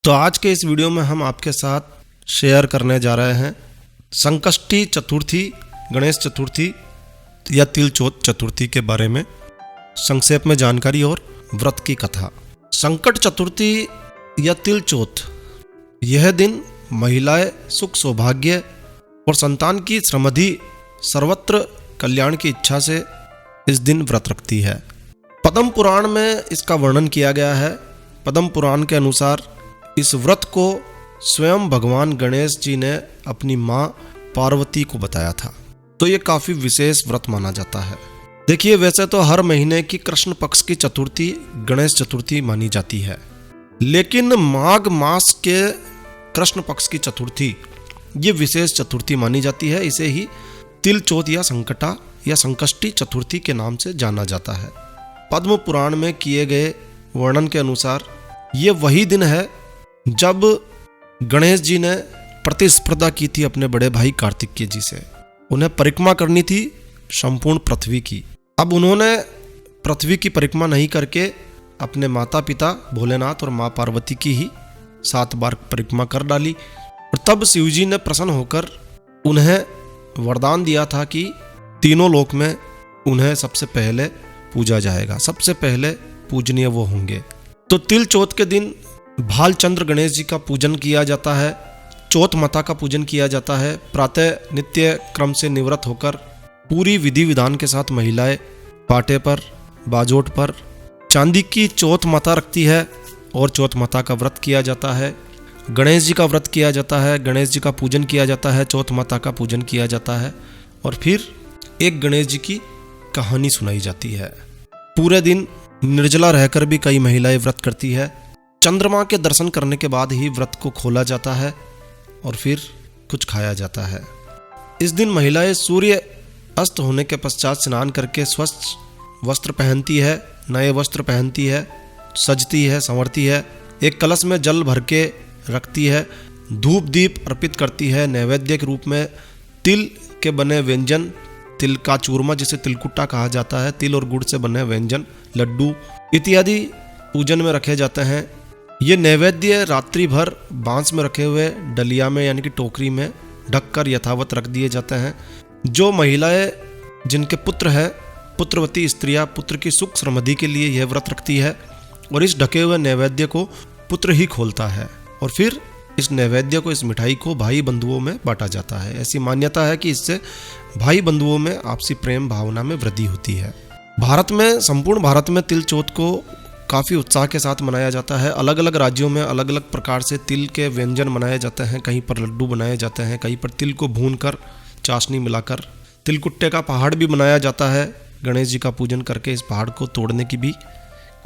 तो आज के इस वीडियो में हम आपके साथ शेयर करने जा रहे हैं संकष्टी चतुर्थी, गणेश चतुर्थी या तिल चौथ चतुर्थी के बारे में संक्षेप में जानकारी और व्रत की कथा। संकट चतुर्थी या तिल चौथ, यह दिन महिलाएं सुख सौभाग्य और संतान की समृद्धि सर्वत्र कल्याण की इच्छा से इस दिन व्रत रखती है। पद्म पुराण में इसका वर्णन किया गया है। पद्म पुराण के अनुसार इस व्रत को स्वयं भगवान गणेश जी ने अपनी माँ पार्वती को बताया था, तो ये काफ़ी विशेष व्रत माना जाता है। देखिए, वैसे तो हर महीने की कृष्ण पक्ष की चतुर्थी गणेश चतुर्थी मानी जाती है, लेकिन माघ मास के कृष्ण पक्ष की चतुर्थी ये विशेष चतुर्थी मानी जाती है। इसे ही तिल चौथ या संकटा या संकष्टी चतुर्थी के नाम से जाना जाता है। पद्म पुराण में किए गए वर्णन के अनुसार ये वही दिन है जब गणेश जी ने प्रतिस्पर्धा की थी अपने बड़े भाई कार्तिकेय जी से। उन्हें परिक्रमा करनी थी संपूर्ण पृथ्वी की। अब उन्होंने पृथ्वी की परिक्रमा नहीं करके अपने माता पिता भोलेनाथ और माँ पार्वती की ही 7 बार परिक्रमा कर डाली, और तब शिवजी ने प्रसन्न होकर उन्हें वरदान दिया था कि तीनों लोक में उन्हें सबसे पहले पूजा जाएगा, सबसे पहले पूजनीय वो होंगे। तो तिल चौथ के दिन भालचंद्र गणेश जी का पूजन किया जाता है, चौथ माता का पूजन किया जाता है। प्रातः नित्य क्रम से निवृत्त होकर पूरी विधि विधान के साथ महिलाएं पाटे पर, बाजोट पर चांदी की चौथ माता रखती है और चौथ माता का व्रत किया जाता है। गणेश जी का व्रत किया जाता है, गणेश जी का पूजन किया जाता है, चौथ माता का पूजन किया जाता है, और फिर एक गणेश जी की कहानी सुनाई जाती है। पूरे दिन निर्जला रहकर भी कई महिलाएं व्रत करती है। चंद्रमा के दर्शन करने के बाद ही व्रत को खोला जाता है और फिर कुछ खाया जाता है। इस दिन महिलाएं सूर्य अस्त होने के पश्चात स्नान करके स्वच्छ वस्त्र पहनती है, नए वस्त्र पहनती है, सजती है, संवरती है, एक कलश में जल भर के रखती है, धूप दीप अर्पित करती है। नैवेद्य के रूप में तिल के बने व्यंजन, तिल का चूरमा जिसे तिलकुट्टा कहा जाता है, तिल और गुड़ से बने व्यंजन, लड्डू इत्यादि पूजन में रखे जाते हैं। ये नैवेद्य रात्रि भर बांस में रखे हुए डलिया में यानी कि टोकरी में ढककर यथावत रख दिए जाते हैं। जो महिलाएं जिनके पुत्र है, पुत्रवती स्त्रियां पुत्र की सुख समृद्धि के लिए यह व्रत रखती है, और इस ढके हुए नैवेद्य को पुत्र ही खोलता है, और फिर इस नैवेद्य को, इस मिठाई को भाई बंधुओं में बांटा जाता है। ऐसी मान्यता है कि इससे भाई बंधुओं में आपसी प्रेम भावना में वृद्धि होती है। भारत में, संपूर्ण भारत में तिल चौथ को काफ़ी उत्साह के साथ मनाया जाता है। अलग अलग राज्यों में अलग अलग प्रकार से तिल के व्यंजन बनाए जाते हैं। कहीं पर लड्डू बनाए जाते हैं, कहीं पर तिल को भूनकर चाशनी मिलाकर तिलकुट्टे का पहाड़ भी बनाया जाता है। गणेश जी का पूजन करके इस पहाड़ को तोड़ने की भी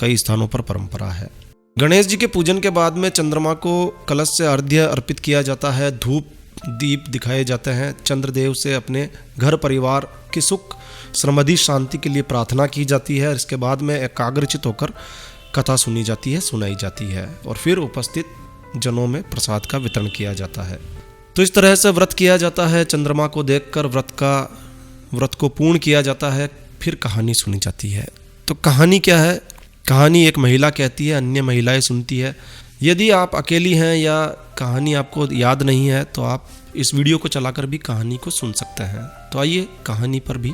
कई स्थानों पर परंपरा है। गणेश जी के पूजन के बाद में चंद्रमा को कलश से अर्घ्य अर्पित किया जाता है, धूप दीप दिखाए जाते हैं। चंद्रदेव से अपने घर परिवार की सुख समृद्धि शांति के लिए प्रार्थना की जाती है। इसके बाद में एकाग्रचित होकर कथा सुनी जाती है, सुनाई जाती है, और फिर उपस्थित जनों में प्रसाद का वितरण किया जाता है। तो इस तरह से व्रत किया जाता है। चंद्रमा को देखकर व्रत को पूर्ण किया जाता है। फिर कहानी सुनी जाती है। तो कहानी क्या है? कहानी एक महिला कहती है, अन्य महिलाएं सुनती है। यदि आप अकेली हैं या कहानी आपको याद नहीं है तो आप इस वीडियो को चलाकर भी कहानी को सुन सकते हैं। तो आइए कहानी पर भी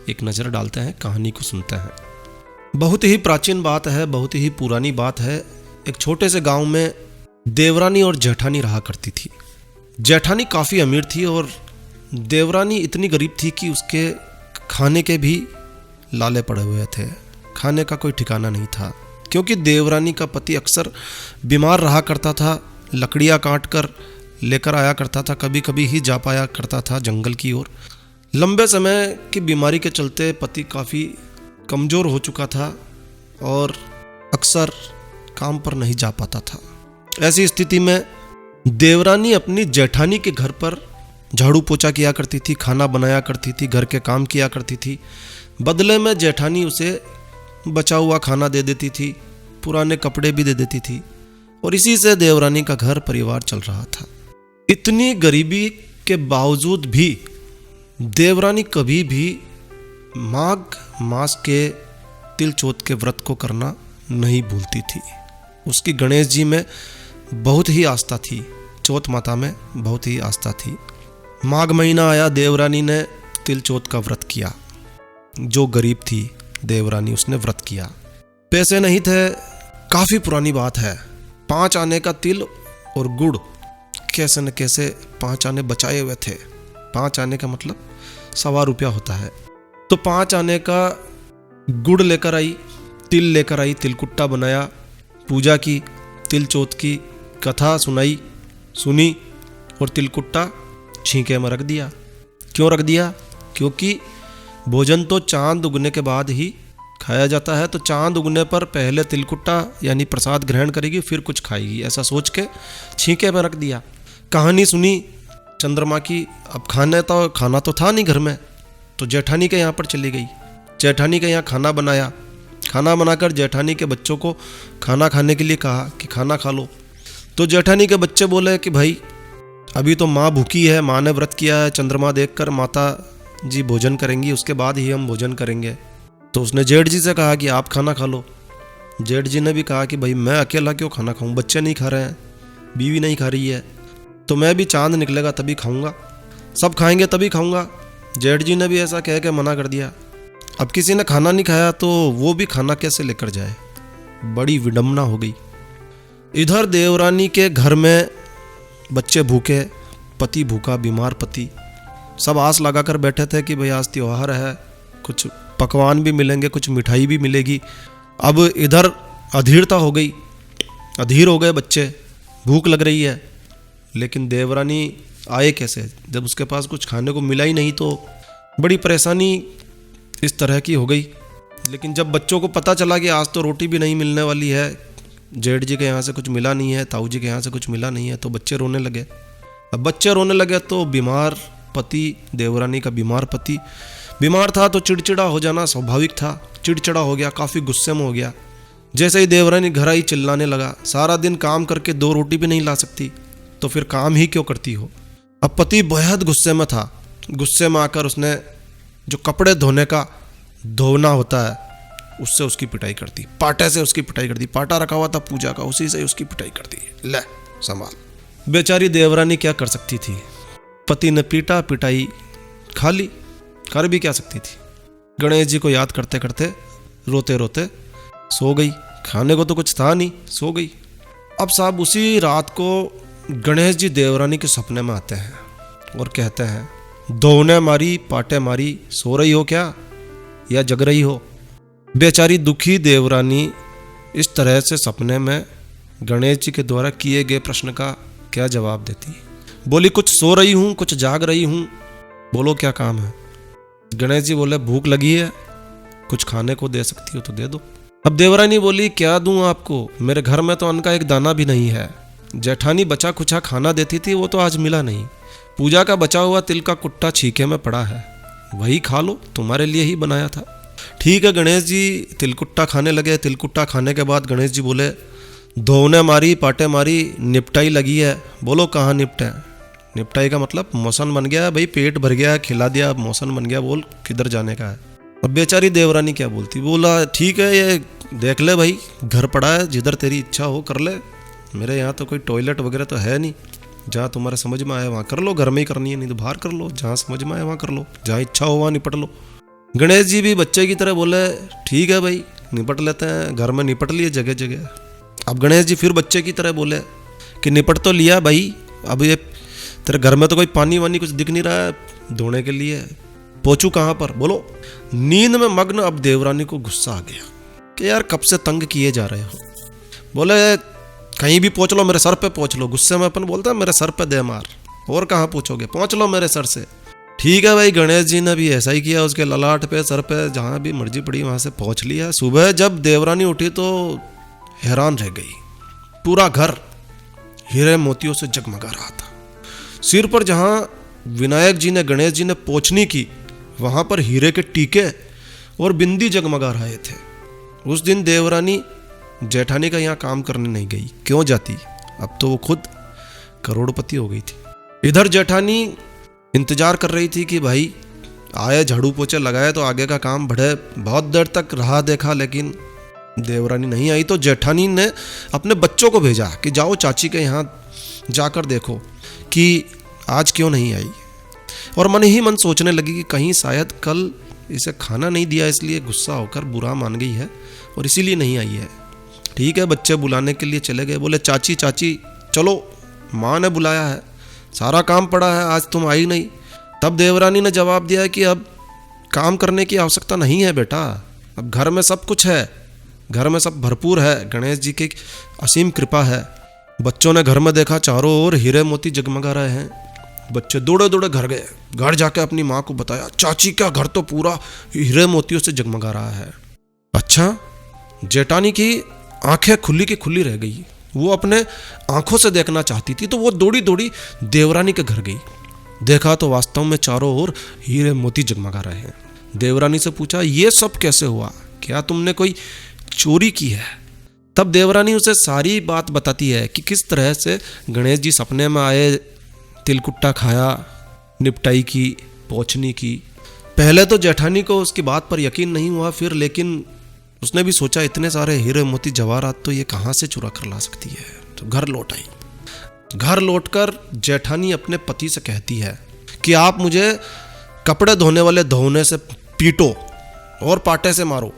एक नज़र डालते हैं, कहानी को सुनते हैं। बहुत ही प्राचीन बात है, बहुत ही पुरानी बात है। एक छोटे से गांव में देवरानी और जेठानी रहा करती थी। जेठानी काफ़ी अमीर थी और देवरानी इतनी गरीब थी कि उसके खाने के भी लाले पड़े हुए थे। खाने का कोई ठिकाना नहीं था, क्योंकि देवरानी का पति अक्सर बीमार रहा करता था। लकड़ियाँ काट कर लेकर आया करता था, कभी कभी ही जा पाया करता था जंगल की ओर। लंबे समय की बीमारी के चलते पति काफ़ी कमज़ोर हो चुका था और अक्सर काम पर नहीं जा पाता था। ऐसी स्थिति में देवरानी अपनी जेठानी के घर पर झाड़ू पोछा किया करती थी, खाना बनाया करती थी, घर के काम किया करती थी। बदले में जेठानी उसे बचा हुआ खाना दे देती थी, पुराने कपड़े भी दे देती थी, और इसी से देवरानी का घर परिवार चल रहा था। इतनी गरीबी के बावजूद भी देवरानी कभी भी माघ मास के तिल चौथ के व्रत को करना नहीं भूलती थी। उसकी गणेश जी में बहुत ही आस्था थी, चौथ माता में बहुत ही आस्था थी। माघ महीना आया, देवरानी ने तिल चौथ का व्रत किया। जो गरीब थी देवरानी, उसने व्रत किया। पैसे नहीं थे, काफ़ी पुरानी बात है। 5 आने का तिल और गुड़ कैसे न कैसे 5 आने बचाए हुए थे। 5 आने का मतलब ₹1.25 होता है। तो 5 आने का गुड़ लेकर आई, तिल लेकर आई, तिलकुट्टा बनाया, पूजा की, तिल चौथ की कथा सुनी और तिलकुट्टा छींके में रख दिया। क्यों रख दिया? क्योंकि भोजन तो चांद उगने के बाद ही खाया जाता है, तो चांद उगने पर पहले तिलकुट्टा यानी प्रसाद ग्रहण करेगी, फिर कुछ खाएगी, ऐसा सोच के छींके में रख दिया। कहानी सुनी चंद्रमा की। अब खाना तो था नहीं घर में, तो जेठानी के यहाँ पर चली गई। जेठानी के यहाँ खाना बनाया। खाना बनाकर जेठानी के बच्चों को खाना खाने के लिए कहा कि खाना खा लो। तो जेठानी के बच्चे बोले कि भाई अभी तो माँ भूखी है, माँ ने व्रत किया है, चंद्रमा देखकर माता जी भोजन करेंगी, उसके बाद ही हम भोजन करेंगे। तो उसने जेठ जी से कहा कि आप खाना खा लो। जेठ जी ने भी कहा कि भाई मैं अकेला क्यों खाना खाऊं, बच्चे नहीं खा रहे हैं, बीवी नहीं खा रही है, तो मैं भी चांद निकलेगा तभी खाऊंगा, सब खाएंगे तभी खाऊंगा। जेठ जी ने भी ऐसा कह के मना कर दिया। अब किसी ने खाना नहीं खाया तो वो भी खाना कैसे लेकर जाए, बड़ी विडंबना हो गई। इधर देवरानी के घर में बच्चे भूखे, पति भूखा, बीमार पति, सब आस लगाकर बैठे थे कि भाई आज त्योहार है, कुछ पकवान भी मिलेंगे, कुछ मिठाई भी मिलेगी। अब इधर अधीरता हो गई, अधीर हो गए बच्चे, भूख लग रही है, लेकिन देवरानी आए कैसे जब उसके पास कुछ खाने को मिला ही नहीं। तो बड़ी परेशानी इस तरह की हो गई। लेकिन जब बच्चों को पता चला कि आज तो रोटी भी नहीं मिलने वाली है, जेठ जी के यहाँ से कुछ मिला नहीं है, ताऊ जी के यहाँ से कुछ मिला नहीं है, तो बच्चे रोने लगे। अब बच्चे रोने लगे तो बीमार पति, देवरानी का बीमार पति बीमार था, तो चिड़चिड़ा हो जाना स्वाभाविक था। चिड़चिड़ा हो गया, काफ़ी गुस्से में हो गया। जैसे ही देवरानी घर आई चिल्लाने लगा, सारा दिन काम करके 2 रोटी भी नहीं ला सकती, तो फिर काम ही क्यों करती हो। अब पति बेहद गुस्से में था। गुस्से में आकर उसने जो कपड़े धोना होता है उससे उसकी पिटाई कर दी, पाटे से उसकी पिटाई कर दी। पाटा रखा हुआ था पूजा का, उसी से उसकी पिटाई कर दी। ले संभाल। बेचारी देवरानी क्या कर सकती थी, पति ने पीटा, पिटाई खा ली, कर भी क्या सकती थी। गणेश जी को याद करते करते रोते रोते सो गई। खाने को तो कुछ था नहीं, सो गई। अब साहब उसी रात को गणेश जी देवरानी के सपने में आते हैं और कहते हैं, दोने मारी पाटे मारी, सो रही हो क्या या जग रही हो। बेचारी दुखी देवरानी इस तरह से सपने में गणेश जी के द्वारा किए गए प्रश्न का क्या जवाब देती। बोली कुछ सो रही हूँ, कुछ जाग रही हूँ, बोलो क्या काम है। गणेश जी बोले भूख लगी है, कुछ खाने को दे सकती हो तो दे दो। अब देवरानी बोली क्या दूं आपको, मेरे घर में तो अन्न का एक दाना भी नहीं है। जेठानी बचा खुचा खाना देती थी, वो तो आज मिला नहीं। पूजा का बचा हुआ तिल का कुट्टा छीके में पड़ा है, वही खा लो, तुम्हारे लिए ही बनाया था। ठीक है, गणेश जी तिलकुट्टा खाने लगे। तिलकुट्टा खाने के बाद गणेश जी बोले धोने मारी पाटे मारी, निपटाई लगी है, बोलो कहाँ निपटे। निपटाई का मतलब मौसन बन गया भाई, पेट भर गया, खिला दिया, मौसन बन गया, बोल किधर जाने का है। अब बेचारी देवरानी क्या बोलती, बोला ठीक है ये देख ले भाई, घर पड़ा है, जिधर तेरी इच्छा हो कर ले, मेरे यहाँ तो कोई टॉयलेट वगैरह तो है नहीं, जहाँ तुम्हारे समझ में आए वहाँ कर लो, घर में ही करनी है नहीं तो बाहर कर लो, जहाँ समझ में आए वहाँ कर लो, जहाँ इच्छा हो वहाँ निपट लो। गणेश जी भी बच्चे की तरह बोले ठीक है भाई निपट लेते हैं, घर में निपट लिए जगह जगह। अब गणेश जी फिर बच्चे की तरह बोले कि निपट तो लिया भाई, अब ये तेरे घर में तो कोई पानी वानी कुछ दिख नहीं रहा है धोने के लिए, पहुँचूँ कहाँ पर, बोलो। नींद में मग्न अब देवरानी को गुस्सा आ गया कि यार कब से तंग किए जा रहे हो। बोले कहीं भी पहुँच लो, मेरे सर पे पहुँच लो। गुस्से में अपन बोलता है मेरे सर पे दे मार, और कहाँ पहुँचोगे, पहुँच लो मेरे सर से। ठीक है भाई, गणेश जी ने भी ऐसा ही किया, उसके ललाट पे सर पे जहाँ भी मर्जी पड़ी वहाँ से पहुँच लिया। सुबह जब देवरानी उठी तो हैरान रह गई, पूरा घर हीरे मोतियों से जगमगा रहा था। सिर पर जहाँ विनायक जी ने गणेश जी ने पोंछनी की, वहाँ पर हीरे के टीके और बिंदी जगमगा रहे थे। उस दिन देवरानी जेठानी का यहाँ काम करने नहीं गई, क्यों जाती, अब तो वो खुद करोड़पति हो गई थी। इधर जेठानी इंतजार कर रही थी कि भाई आए, झाड़ू पोछे लगाए तो आगे का काम बढ़े। बहुत देर तक रहा देखा, लेकिन देवरानी नहीं आई तो जेठानी ने अपने बच्चों को भेजा कि जाओ चाची के यहाँ जाकर देखो कि आज क्यों नहीं आई। और मन ही मन सोचने लगी कि कहीं शायद कल इसे खाना नहीं दिया इसलिए गुस्सा होकर बुरा मान गई है और इसीलिए नहीं आई है। ठीक है, बच्चे बुलाने के लिए चले गए। बोले चाची चाची चलो, माँ ने बुलाया है, सारा काम पड़ा है, आज तुम आई नहीं। तब देवरानी ने जवाब दिया कि अब काम करने की आवश्यकता नहीं है बेटा, अब घर में सब कुछ है, घर में सब भरपूर है, गणेश जी की असीम कृपा है। बच्चों ने घर में देखा चारों ओर हीरे मोती जगमगा रहे हैं। बच्चे दौड़े दौड़े घर गए, घर जाके अपनी माँ को बताया, चाची का घर तो पूरा हीरे मोतियों से जगमगा रहा है। अच्छा, जेठानी की आंखें खुली की खुली रह गई। वो अपने आंखों से देखना चाहती थी तो वो दौड़ी दौड़ी देवरानी के घर गई। देखा तो वास्तव में चारों ओर हीरे मोती जगमगा रहे हैं। देवरानी से पूछा, ये सब कैसे हुआ, क्या तुमने कोई चोरी की है? तब देवरानी उसे सारी बात बताती है कि किस तरह से गणेश जी सपने में आए, तिलकुट्टा खाया, निपटाई की, पोछनी की। पहले तो जेठानी को उसकी बात पर यकीन नहीं हुआ, फिर लेकिन उसने भी सोचा इतने सारे हीरे मोती जवाहरात तो ये कहाँ से चुरा कर ला सकती है। तो घर लौट आई। घर लौटकर जेठानी अपने पति से कहती है कि आप मुझे कपड़े धोने वाले धोने से पीटो और पाटे से मारो।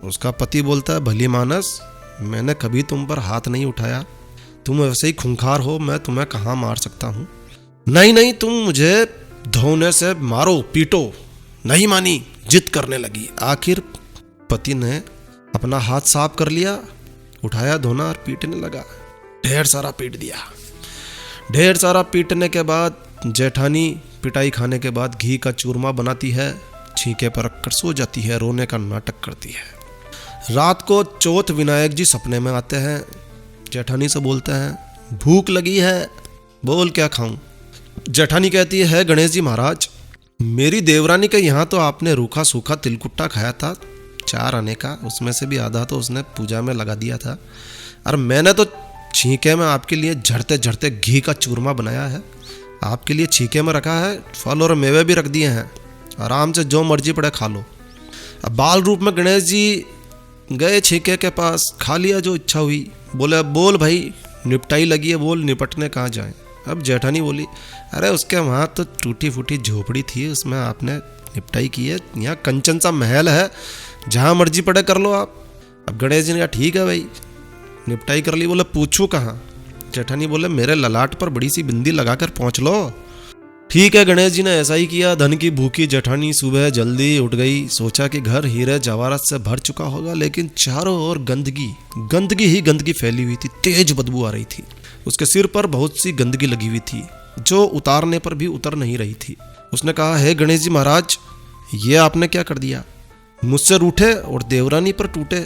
उसका पति बोलता है, भली मानस, मैंने कभी तुम पर हाथ नहीं उठाया, तुम वैसे ही खूंखार हो, मैं तुम्हें कहाँ मार सकता हूँ। नहीं नहीं, तुम मुझे धोने से मारो पीटो। नहीं मानी, जिद करने लगी। आखिर पति ने अपना हाथ साफ कर लिया, उठाया धोना और पीटने लगा। ढेर सारा पीट दिया। ढेर सारा पीटने के बाद जेठानी पिटाई खाने के बाद घी का चूरमा बनाती है, छींके पर रखकर सो जाती है, रोने का नाटक करती है। रात को चौथ विनायक जी सपने में आते हैं। जेठानी से बोलते हैं, भूख लगी है, बोल क्या खाऊं। जेठानी कहती है, गणेश जी महाराज, मेरी देवरानी के यहाँ तो आपने रूखा सूखा तिलकुट्टा खाया था 4 आने का, उसमें से भी आधा तो उसने पूजा में लगा दिया था, और मैंने तो छींके में आपके लिए झड़ते झड़ते घी का चूरमा बनाया है, आपके लिए छींके में रखा है, फल और मेवे भी रख दिए हैं, आराम से जो मर्जी पड़े खा लो। अब बाल रूप में गणेश जी गए छींके के पास, खा लिया जो इच्छा हुई। बोले, अब बोल भाई, निपटाई लगी है, बोल निपटने कहाँ जाएं। अब जेठानी बोली, अरे उसके वहाँ तो टूटी फूटी झोपड़ी थी, उसमें आपने निपटाई की है, यहाँ कंचन सा महल है, जहाँ मर्जी पड़े कर लो आप। अब गणेश जी ने कहा, ठीक है भाई, निपटाई कर ली। बोले, पूछूं कहाँ? जेठानी बोले, मेरे ललाट पर बड़ी सी बिंदी लगाकर पहुँच लो। ठीक है, गणेश जी ने ऐसा ही किया। धन की भूखी जेठानी सुबह जल्दी उठ गई। सोचा कि घर हीरे जवाहरात से भर चुका होगा, लेकिन चारों ओर गंदगी ही गंदगी फैली हुई थी, तेज बदबू आ रही थी। उसके सिर पर बहुत सी गंदगी लगी हुई थी, जो उतारने पर भी उतर नहीं रही थी। उसने कहा, हे गणेश जी महाराज, ये आपने क्या कर दिया? मुझसे रूठे और देवरानी पर टूटे।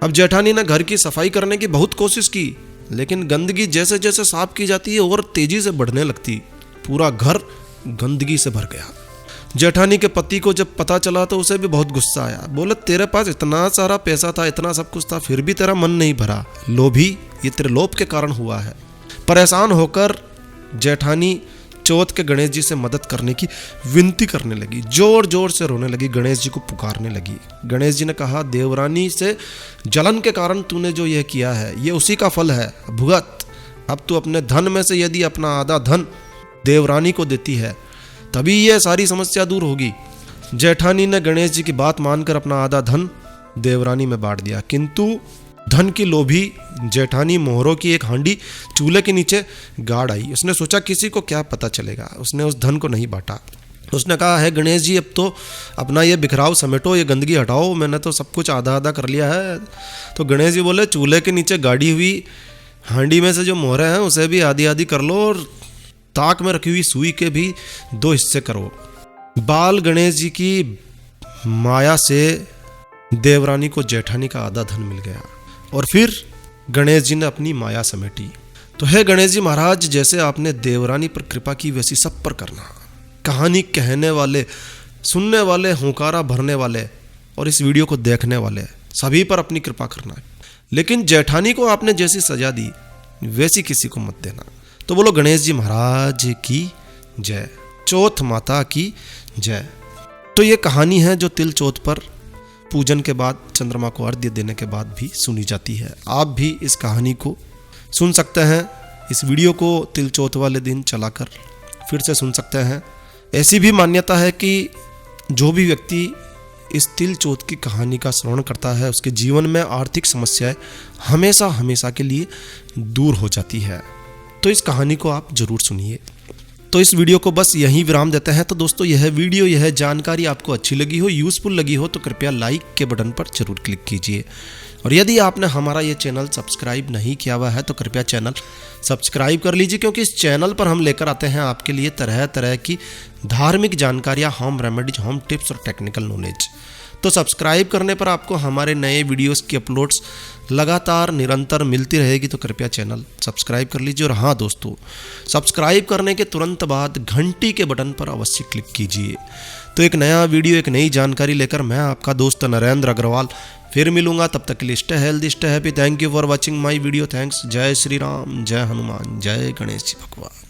अब जेठानी ने घर की सफाई करने की बहुत कोशिश की, लेकिन गंदगी जैसे जैसे साफ की जाती है और तेजी से बढ़ने लगती। पूरा घर गंदगी से भर गया। जेठानी के पति को जब पता चला तो उसे भी बहुत गुस्सा आया। बोले, तेरे पास इतना सारा पैसा था, इतना सब कुछ था, फिर भी तेरा मन नहीं भरा। लोभी, ये तेरे लोभ के कारण हुआ है। परेशान होकर जेठानी चौथ के गणेश जी से मदद करने की विनती करने लगी, जोर जोर से रोने लगी, गणेश जी को पुकारने लगी। गणेश जी ने कहा, देवरानी से जलन के कारण तूने जो यह किया है, ये उसी का फल है, भुगत। अब तू अपने धन में से यदि अपना आधा धन देवरानी को देती है, तभी यह सारी समस्या दूर होगी। जेठानी ने गणेश जी की बात मानकर अपना आधा धन देवरानी में बांट दिया, किंतु धन की लोभी जेठानी मोहरों की एक हांडी चूल्हे के नीचे गाड़ आई। उसने सोचा, किसी को क्या पता चलेगा। उसने उस धन को नहीं बांटा। उसने कहा, है गणेश जी, अब तो अपना ये बिखराव समेटो, ये गंदगी हटाओ, मैंने तो सब कुछ आधा आधा कर लिया है। तो गणेश जी बोले, चूल्हे के नीचे गाड़ी हुई हांडी में से जो मोहरें हैं उसे भी आधी आधी कर लो, और ताक में रखी हुई सुई के भी 2 हिस्से करो। बाल गणेश जी की माया से देवरानी को जेठानी का आधा धन मिल गया, और फिर गणेश जी ने अपनी माया समेटी। तो हे गणेश जी महाराज, जैसे आपने देवरानी पर कृपा की वैसी सब पर करना। कहानी कहने वाले, सुनने वाले, हुंकारा भरने वाले और इस वीडियो को देखने वाले सभी पर अपनी कृपा करना। लेकिन जेठानी को आपने जैसी सजा दी वैसी किसी को मत देना। तो बोलो गणेश जी महाराज की जय, चौथ माता की जय। तो ये कहानी है जो तिल चौथ पर पूजन के बाद, चंद्रमा को अर्घ्य देने के बाद भी सुनी जाती है। आप भी इस कहानी को सुन सकते हैं। इस वीडियो को तिल चौथ वाले दिन चलाकर फिर से सुन सकते हैं। ऐसी भी मान्यता है कि जो भी व्यक्ति इस तिल चौथ की कहानी का श्रवण करता है, उसके जीवन में आर्थिक समस्याएं हमेशा हमेशा के लिए दूर हो जाती है। तो इस कहानी को आप जरूर सुनिए। तो इस वीडियो को बस यहीं विराम देते हैं। तो दोस्तों, यह वीडियो, यह जानकारी आपको अच्छी लगी हो, यूज़फुल लगी हो तो कृपया लाइक के बटन पर जरूर क्लिक कीजिए। और यदि आपने हमारा ये चैनल सब्सक्राइब नहीं किया हुआ है तो कृपया चैनल सब्सक्राइब कर लीजिए, क्योंकि इस चैनल पर हम लेकर आते हैं आपके लिए तरह तरह की धार्मिक जानकारियाँ, होम रेमेडीज, होम टिप्स और टेक्निकल नॉलेज। तो सब्सक्राइब करने पर आपको हमारे नए वीडियोस की अपलोड्स लगातार निरंतर मिलती रहेगी। तो कृपया चैनल सब्सक्राइब कर लीजिए। और हाँ दोस्तों, सब्सक्राइब करने के तुरंत बाद घंटी के बटन पर अवश्य क्लिक कीजिए। तो एक नया वीडियो, एक नई जानकारी लेकर मैं आपका दोस्त नरेंद्र अग्रवाल फिर मिलूंगा। तब तक के लिए stay healthy, stay happy. Thank you for watching my video. Thanks. जय श्री राम, जय हनुमान, जय गणेश जी भगवान।